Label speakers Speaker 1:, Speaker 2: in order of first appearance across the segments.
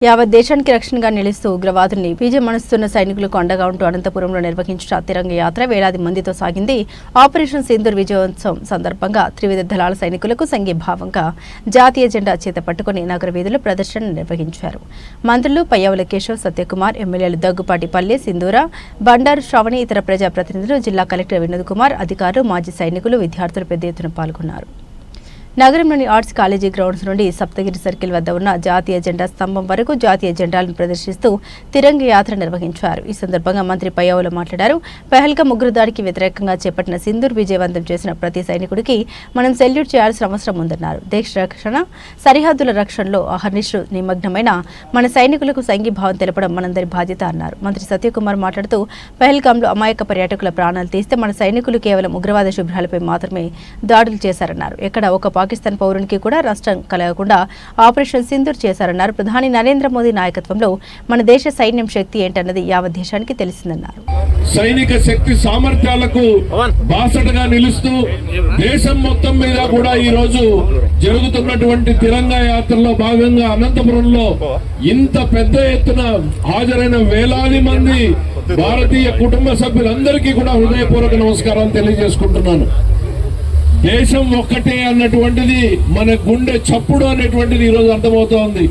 Speaker 1: యావత్ దేశానికి రక్షణగా నిలుస్తూ ఉగ్రవాదుల్ని బీజమణుస్తున్న సైనికులకు అండగా ఉంటూ అనంతపురంలో నిర్వహించిన తిరంగ యాత్ర వేలాది మందితో సాగింది. ఆపరేషన్ సింధూర్ విజయోత్సవం సందర్భంగా త్రివిధ దళాల సైనికులకు సంఘీభావంగా జాతీయ జెండా చేతపట్టుకుని నగర వీధుల్లో ప్రదర్శన నిర్వహించారు. మంత్రులు పయ్యావుల కేశవ్, సత్యకుమార్, ఎమ్మెల్యేలు దగ్గుపాటి పల్లె, సింధూర, బండారు శ్రావణి, ఇతర ప్రజాప్రతినిధులు, జిల్లా కలెక్టర్ వినోద్ కుమార్, అధికారులు, మాజీ సైనికులు, విద్యార్థులు పెద్ద ఎత్తున పాల్గొన్నారు. నగరంలోని ఆర్ట్స్ కాలేజీ గ్రౌండ్స్ నుండి సప్తగిరి సర్కిల్ వద్ద ఉన్న జాతీయ జెండా స్తంభం వరకు జాతీయ జెండాలను ప్రదర్శిస్తూ తిరంగ యాత్ర నిర్వహించారు. ఈ సందర్భంగా మంత్రి పయ్యావుల మాట్లాడారు. పహల్గామ్ ఉగ్రదాడికి వ్యతిరేకంగా చేపట్టిన సింధూర్ విజయవంతం చేసిన ప్రతి సైనికుడికి మనం సెల్యూట్ చేయాల్సిన అవసరం ఉందన్నారు. దేశ రక్షణ, సరిహద్దుల రక్షణలో అహర్నిశలు నిమగ్నమైన మన సైనికులకు సంఘీభావం తెలపడం మనందరి బాధ్యత అన్నారు. మంత్రి సత్యకుమార్ మాట్లాడుతూ పహల్గామ్లో అమాయక పర్యాటకుల ప్రాణాలు తీస్తే మన సైనికులు కేవలం ఉగ్రవాద శిబిరాలపై మాత్రమే దాడులు చేశారన్నారు. ఎక్కడ ఒక పాకిస్తాన్ పౌరునికి కూడా రాష్ట్రం కలగకుండా ఆపరేషన్ సింధూర్ చేశారన్నారు. ప్రధాని నరేంద్ర మోదీ నాయకత్వంలో మన దేశ సైన్యం శక్తి ఏంటన్నది యావత్ దేశానికి తెలిసిందన్నారు.
Speaker 2: సైనిక శక్తి సామర్థ్యాలకు బాసటగా నిలుస్తూ దేశం మొత్తం మీద కూడా ఈ రోజు జరుగుతున్నటువంటి తిరంగా యాత్రలో భాగంగా అనంతపురంలో ఇంత పెద్ద ఎత్తున హాజరైన వేలాది మంది భారతీయ కుటుంబ సభ్యులందరికీ కూడా హృదయపూర్వక నమస్కారాలు తెలియజేసుకుంటున్నాను. దేశం ఒక్కటే అన్నటువంటిది మన గుండె చప్పుడు అనేటువంటిది ఈరోజు అర్థమవుతోంది.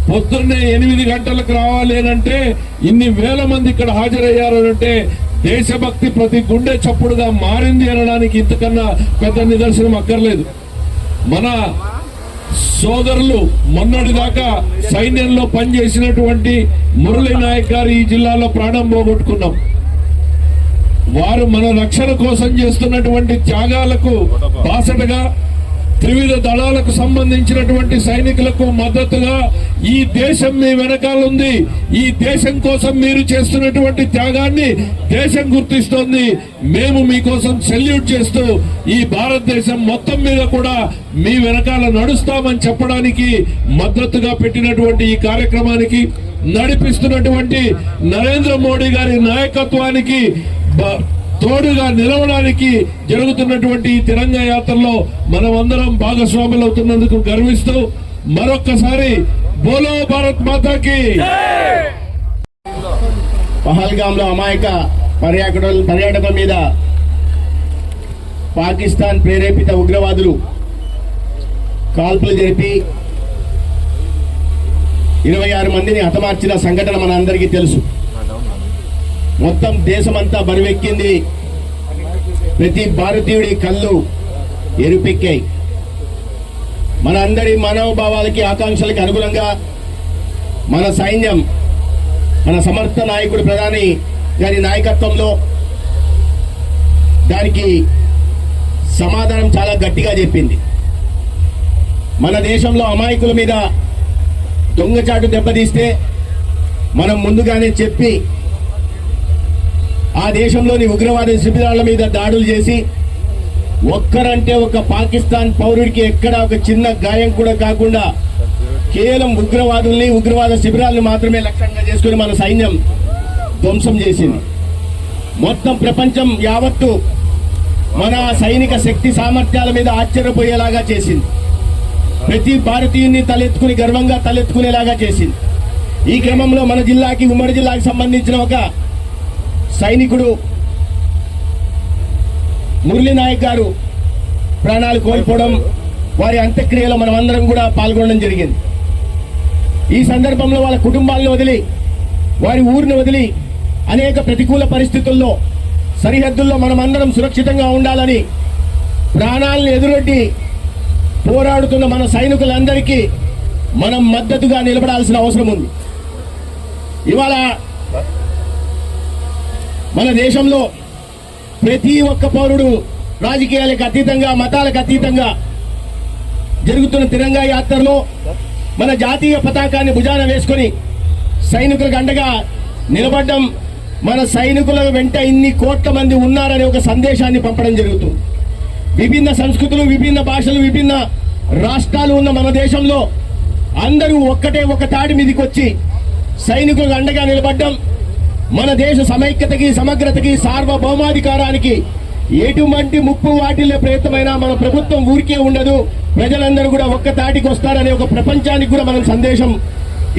Speaker 2: పొద్దున్నే 8 గంటలకు రావాలి అంటే ఇన్ని వేల మంది ఇక్కడ హాజరయ్యారంటే దేశభక్తి ప్రతి గుండె చప్పుడుగా మారింది అనడానికి ఇంతకన్నా పెద్ద నిదర్శనం అక్కర్లేదు. మన సోదరులు మొన్నటిదాకా సైన్యంలో పనిచేసినటువంటి మురళీ నాయక్ గారు ఈ జిల్లాలో ప్రాణం పోగొట్టుకున్నాం. వారు మన రక్షణ కోసం చేస్తున్నటువంటి త్యాగాలకు బాసటగా త్రివిధ దళాలకు సంబంధించినటువంటి సైనికులకు మద్దతుగా ఈ దేశం మీ వెనకాలంది. ఈ దేశం కోసం మీరు చేస్తున్నటువంటి త్యాగాన్ని దేశం గుర్తిస్తోంది. మేము మీకోసం సెల్యూట్ చేస్తూ ఈ భారతదేశం మొత్తం మీద కూడా మీ వెనకాల నడుస్తామని చెప్పడానికి మద్దతుగా పెట్టినటువంటి ఈ కార్యక్రమానికి నడిపిస్తున్నటువంటి నరేంద్ర మోడీ గారి నాయకత్వానికి తోడుగా నిలవడానికి జరుగుతున్నటువంటి ఈ తిరంగ యాత్రలో మనమందరం భాగస్వాములు అవుతున్నందుకు గర్విస్తూ మరొక్కసారి బోలో భారత్ మాతాకి.
Speaker 3: పహల్గామ్ లో అమాయక పర్యాటకుల మీద పాకిస్తాన్ ప్రేరేపిత ఉగ్రవాదులు కాల్పులు జరిపి 26 మందిని హతమార్చిన సంఘటన మన అందరికీ తెలుసు. మొత్తం దేశమంతా బరువెక్కింది. ప్రతి భారతీయుడి కళ్ళు ఎరుపెక్కాయి. మన అందరి మనోభావాలకి, ఆకాంక్షలకి అనుగుణంగా మన సైన్యం, మన సమర్థ నాయకుడు ప్రధాని గారి నాయకత్వంలో దానికి సమాధానం చాలా గట్టిగా చెప్పింది. మన దేశంలో అమాయకుల మీద దొంగచాటు దెబ్బతీస్తే మనం ముందుగానే చెప్పి ఆ దేశంలోని ఉగ్రవాద శిబిరాల మీద దాడులు చేసి ఒక్కరంటే ఒక పాకిస్తాన్ పౌరుడికి ఎక్కడ ఒక చిన్న గాయం కూడా కాకుండా కేవలం ఉగ్రవాదుల్ని, ఉగ్రవాద శిబిరాలను మాత్రమే లక్ష్యంగా చేసుకుని మన సైన్యం ధ్వంసం చేసింది. మొత్తం ప్రపంచం యావత్తు మన సైనిక శక్తి సామర్థ్యాల మీద ఆశ్చర్యపోయేలాగా చేసింది. ప్రతి భారతీయుని తలెత్తుకుని గర్వంగా తలెత్తుకునేలాగా చేసింది. ఈ క్రమంలో మన జిల్లాకి, ఉమ్మడి జిల్లాకి సంబంధించిన ఒక సైనికుడు మురళీ నాయక్ గారు ప్రాణాలు కోల్పోవడం, వారి అంత్యక్రియలో మనం అందరం కూడా పాల్గొనడం జరిగింది. ఈ సందర్భంలో వాళ్ళ కుటుంబాలను వదిలి, వారి ఊరిని వదిలి అనేక ప్రతికూల పరిస్థితుల్లో సరిహద్దుల్లో మనమందరం సురక్షితంగా ఉండాలని ప్రాణాలను ఎదురొడ్డి పోరాడుతున్న మన సైనికులందరికీ మనం మద్దతుగా నిలబడాల్సిన అవసరం ఉంది. ఇవాళ మన దేశంలో ప్రతి ఒక్క పౌరుడు రాజకీయాలకు అతీతంగా, మతాలకు అతీతంగా జరుగుతున్న తిరంగా యాత్రలో మన జాతీయ పతాకాన్ని భుజాన వేసుకుని సైనికులకు అండగా నిలబడడం, మన సైనికుల వెంట ఇన్ని కోట్ల మంది ఉన్నారనే ఒక సందేశాన్ని పంపడం జరుగుతుంది. విభిన్న సంస్కృతులు, విభిన్న భాషలు, విభిన్న రాష్ట్రాలు ఉన్న మన దేశంలో అందరూ ఒక్కటే ఒక తాడి మీదకి వచ్చి సైనికులకు అండగా నిలబడడం మన దేశ సమైక్యతకి, సమగ్రతకి, సార్వభౌమాధికారానికి ఎటువంటి ముప్పు వాటిల్లే ప్రయత్నమైనా మన ప్రభుత్వం ఊరికే ఉండదు. ప్రజలందరూ కూడా ఒక్క తాటికి వస్తారనే ఒక ప్రపంచానికి కూడా మనం సందేశం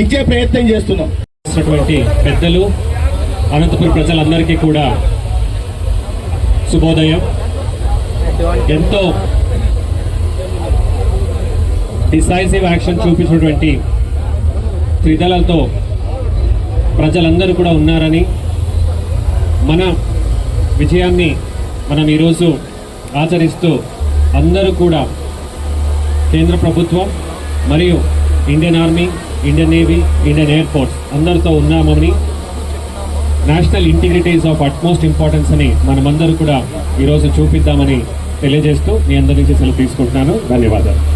Speaker 3: ఇచ్చే ప్రయత్నం చేస్తున్నాం.
Speaker 4: పెద్దలు అనంతపురం ప్రజలందరికీ కూడా శుభోదయం. ఎంతో డిసైసివ్ యాక్షన్ చూపించినటువంటి త్రిదళాలతో ప్రజలందరూ కూడా ఉన్నారని, మన విజయాన్ని మనం ఈరోజు ఆచరిస్తూ అందరూ కూడా కేంద్ర ప్రభుత్వం మరియు Indian army, Indian navy, Indian air force అందరితో ఉన్నామని, national integrity is of utmost importance అని మనమందరూ కూడా ఈరోజు చూపిద్దామని తెలియజేస్తూ మీ అందరి నుంచి సెలవు తీసుకుంటున్నాను. ధన్యవాదాలు.